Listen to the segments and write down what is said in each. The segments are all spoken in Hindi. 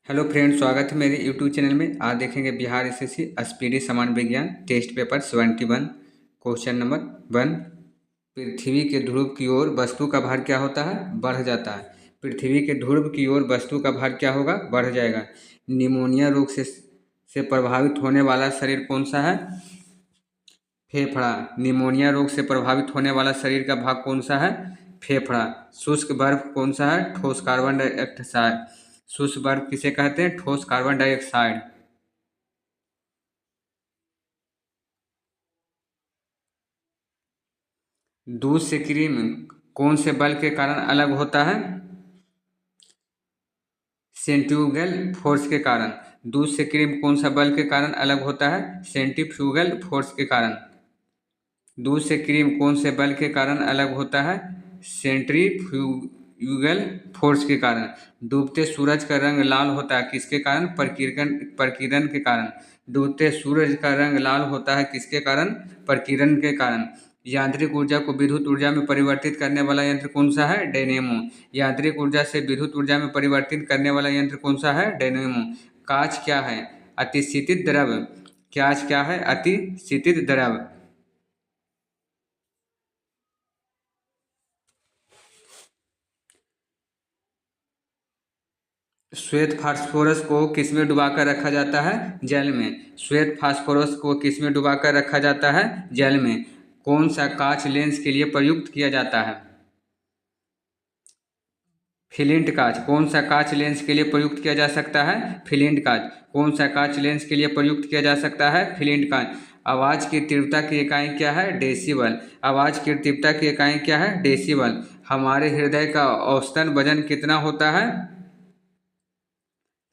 हेलो फ्रेंड, स्वागत है मेरे यूट्यूब चैनल में। आज देखेंगे बिहार एसएससी स्पीडी सामान्य विज्ञान टेस्ट पेपर 71 क्वेश्चन नंबर 1। पृथ्वी के ध्रुव की ओर वस्तु का भार क्या होता है? बढ़ जाता है। पृथ्वी के ध्रुव की ओर वस्तु का भार क्या होगा? बढ़ जाएगा। निमोनिया रोग से प्रभावित होने वाला शरीर कौन सा है? फेफड़ा। निमोनिया रोग से प्रभावित होने वाला शरीर का भाग कौन सा है? फेफड़ा। शुष्क बर्फ कौन सा है? ठोस कार्बन डाइऑक्साइड। शुष्क बर्फ किसे कहते हैं? ठोस कार्बन डाइऑक्साइड। दूध से क्रीम कौन से बल के कारण अलग होता है? सेंट्रीफ्यूगल फोर्स के कारण। दूध से क्रीम कौन सा बल के कारण अलग होता है? सेंट्रीफ्यूगल फोर्स के कारण। दूध से क्रीम कौन से बल के कारण अलग होता है? सेंट्रीफ्यूगल फोर्स के कारण। डूबते सूरज का रंग लाल होता है किसके कारण? प्रकीर्णन के कारण। डूबते सूरज का रंग लाल होता है किसके कारण? प्रकीर्णन के कारण। यांत्रिक ऊर्जा को विद्युत ऊर्जा में परिवर्तित करने वाला यंत्र कौन सा है? डायनेमो। यांत्रिक ऊर्जा से विद्युत ऊर्जा में परिवर्तित करने वाला यंत्र कौन सा है? डायनेमो। कांच क्या है? अतिशीतित द्रव। कांच क्या है? अतिशीतित द्रव। श्वेत फास्फोरस को किसमें डुबाकर रखा जाता है? जल में। श्वेत फास्फोरस को किसमें डुबाकर रखा जाता है? जल में। कौन सा कांच लेंस के लिए प्रयुक्त किया जाता है? फ्लिंट कांच। कौन सा कांच लेंस के लिए प्रयुक्त किया जा सकता है? फ्लिंट कांच। कौन सा कांच लेंस के लिए प्रयुक्त किया जा सकता है? फ्लिंट कांच। आवाज़ की तीव्रता की इकाई क्या है? डेसिबल। आवाज़ की तीव्रता की इकाई क्या है? डेसिबल। हमारे हृदय का औसतन वजन कितना होता है?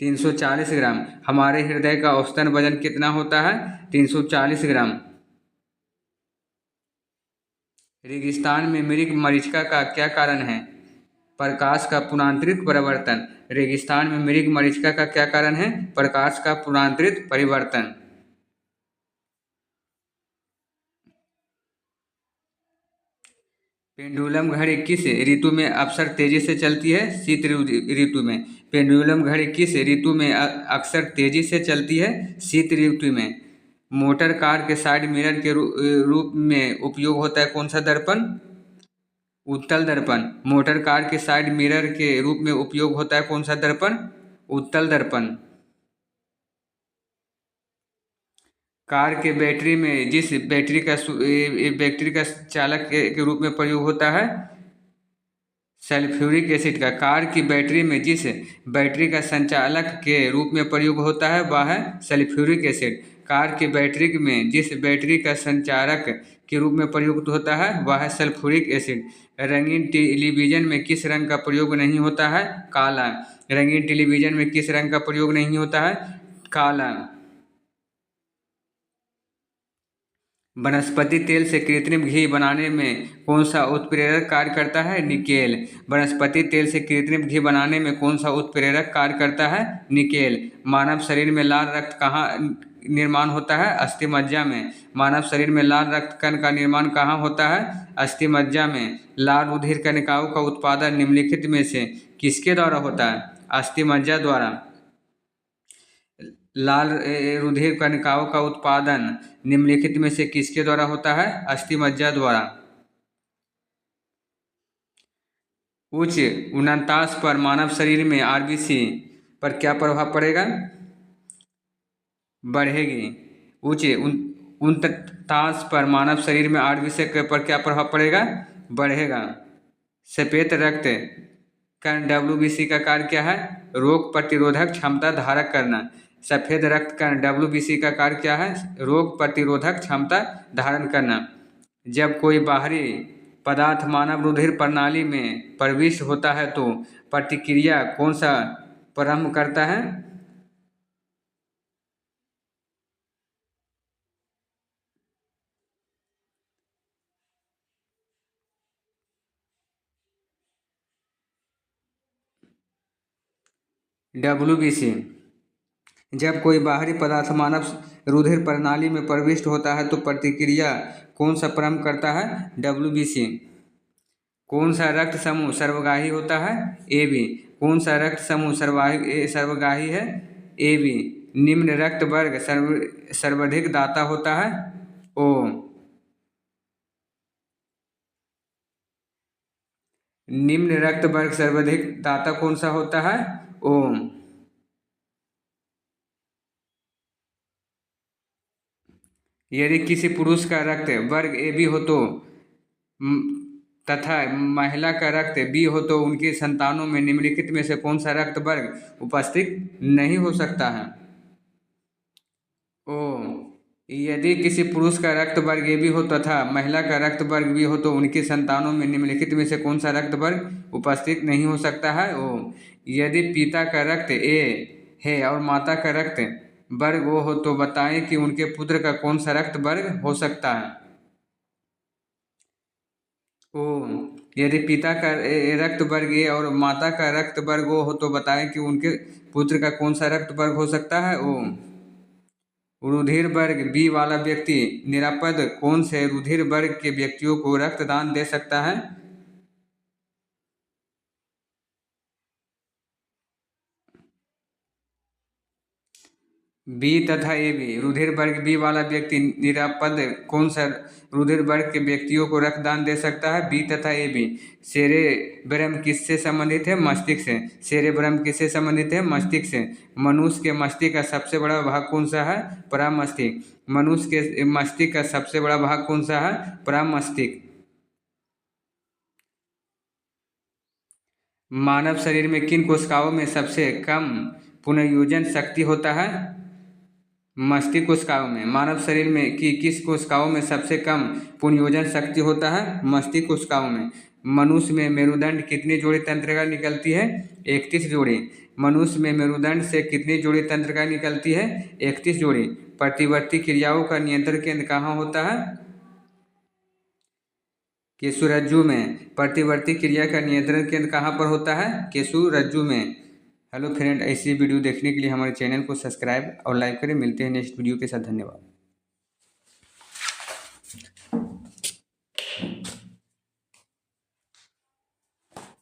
340 ग्राम। हमारे हृदय का औसतन वजन कितना होता है? 340 ग्राम। रेगिस्तान में मृग मरीचिका का क्या कारण है? प्रकाश का पुनांतरित परिवर्तन। रेगिस्तान में मृग मरीचिका का क्या कारण है? प्रकाश का पुनांतरित परिवर्तन। पेंडुलम घड़ी किस ऋतु में अक्सर तेजी से चलती है? शीत ऋतु में। पेंडुलम घड़ी किस ऋतु में अक्सर तेजी से चलती है? शीत ऋतु में। मोटर कार के साइड मिरर के रूप में उपयोग होता है कौन सा दर्पण? उत्तल दर्पण। मोटर कार के साइड मिरर के रूप में उपयोग होता है कौन सा दर्पण? उत्तल दर्पण। कार के बैटरी में जिस बैटरी का चालक के रूप में प्रयोग होता है? सल्फ्यूरिक एसिड का। कार की बैटरी में जिस बैटरी का संचालक के रूप में प्रयोग होता है वह है सल्फ्यूरिक एसिड। कार की बैटरी में जिस बैटरी का संचालक के रूप में प्रयुक्त होता है वह है सल्फ्यूरिक एसिड। रंगीन टेलीविजन में किस रंग का प्रयोग नहीं होता है? काला। रंगीन टेलीविजन में किस रंग का प्रयोग नहीं होता है? काला। वनस्पति तेल से कृत्रिम घी बनाने में कौन सा उत्प्रेरक कार्य करता है? निकेल। वनस्पति तेल से कृत्रिम घी बनाने में कौन सा उत्प्रेरक कार्य करता है? निकेल। मानव शरीर में लाल रक्त कहाँ निर्माण होता है? अस्थिमज्जा में। मानव शरीर में लाल रक्त कण का निर्माण कहाँ होता है? अस्थिमज्जा में। लाल रुधिर कणिकाओं का उत्पादन निम्नलिखित में से किसके द्वारा होता है? अस्थिमज्जा द्वारा। लाल रुधिर कणिकाओं का उत्पादन निम्नलिखित में से किसके द्वारा होता है? अस्थिमज्जा द्वारा। उच्च उन्नतांश पर मानव शरीर में आरबीसी पर क्या प्रभाव पड़ेगा? बढ़ेगी। उच्च उन्नतांश पर मानव शरीर में आरबीसी पर क्या प्रभाव पड़ेगा? बढ़ेगा। सफेद रक्त कण डब्ल्यूबीसी का कार्य क्या है? रोग प्रतिरोधक क्षमता धारक करना। सफेद रक्त कण डब्ल्यूबीसी का कार्य क्या है? रोग प्रतिरोधक क्षमता धारण करना। जब कोई बाहरी पदार्थ मानव रुधिर प्रणाली में प्रविष्ट होता है तो प्रतिक्रिया कौन सा प्रारंभ करता है? डब्ल्यूबीसी। जब कोई बाहरी पदार्थ मानव रुधिर प्रणाली में प्रविष्ट होता है तो प्रतिक्रिया कौन सा प्रारंभ करता है? डब्ल्यूबीसी। कौन सा रक्त समूह सर्वगाही होता है? AB। कौन सा रक्त समूह सर्वगाही है? A B. निम्न रक्त वर्ग सर्वाधिक दाता होता है? ओ। निम्न रक्त वर्ग सर्वाधिक दाता कौन सा होता है? ओ। यदि किसी पुरुष का रक्त वर्ग ए बी हो तो तथा महिला का रक्त बी हो तो उनकी संतानों में निम्नलिखित में से कौन सा रक्त वर्ग उपस्थित नहीं हो सकता है? ओ। यदि किसी पुरुष का रक्त वर्ग ए बी हो तथा महिला का रक्त वर्ग बी हो तो उनकी संतानों में निम्नलिखित में से कौन सा रक्त वर्ग उपस्थित नहीं हो सकता है? ओ। यदि पिता का रक्त ए है और माता का रक्त वर्ग ओ हो तो बताएं कि उनके पुत्र का कौन सा रक्त वर्ग हो सकता है? ओ। यदि पिता का रक्त वर्ग ए और माता का रक्त वर्ग ओ हो तो बताएं कि उनके पुत्र का कौन सा रक्त वर्ग हो सकता है? ओ। रुधिर वर्ग बी वाला व्यक्ति निरापद कौन से रुधिर वर्ग के व्यक्तियों को रक्तदान दे सकता है? बी तथा ए बी। रुधिर वर्ग बी वाला व्यक्ति निरापद कौन सा रुधिर वर्ग के व्यक्तियों को रक्तदान दे सकता है? बी तथा ए बी। सेरेब्रम किससे संबंधित है? मस्तिष्क से। सेरेब्रम किससे संबंधित है? मस्तिष्क से। मनुष्य के मस्तिष्क का सबसे बड़ा भाग कौन सा है? परामस्तिष्क। मनुष्य के मस्तिष्क का सबसे बड़ा भाग कौन सा है? परामस्तिष्क। मानव शरीर में किन कोशिकाओं में सबसे कम पुनर्योजन शक्ति होता है? मस्तिष्क कोशिकाओं में। मानव शरीर में किस कोशिकाओं में सबसे कम पुनर्योजन शक्ति होता है? मस्तिष्क कोशिकाओं में। मनुष्य में मेरुदंड कितनी जोड़ी तंत्रिका निकलती है? 31 जोड़ी। मनुष्य में मेरुदंड से कितनी जोड़ी तंत्रिका निकलती है? 31 जोड़ी। प्रतिवर्ती क्रियाओं का नियंत्रण केंद्र कहाँ होता है? केशुरज्जु में। प्रतिवर्ती क्रिया का नियंत्रण केंद्र कहाँ पर होता है? केशुरज्जु में। हेलो फ्रेंड, ऐसी वीडियो देखने के लिए हमारे चैनल को सब्सक्राइब और लाइक करें। मिलते हैं नेक्स्ट वीडियो के साथ। धन्यवाद।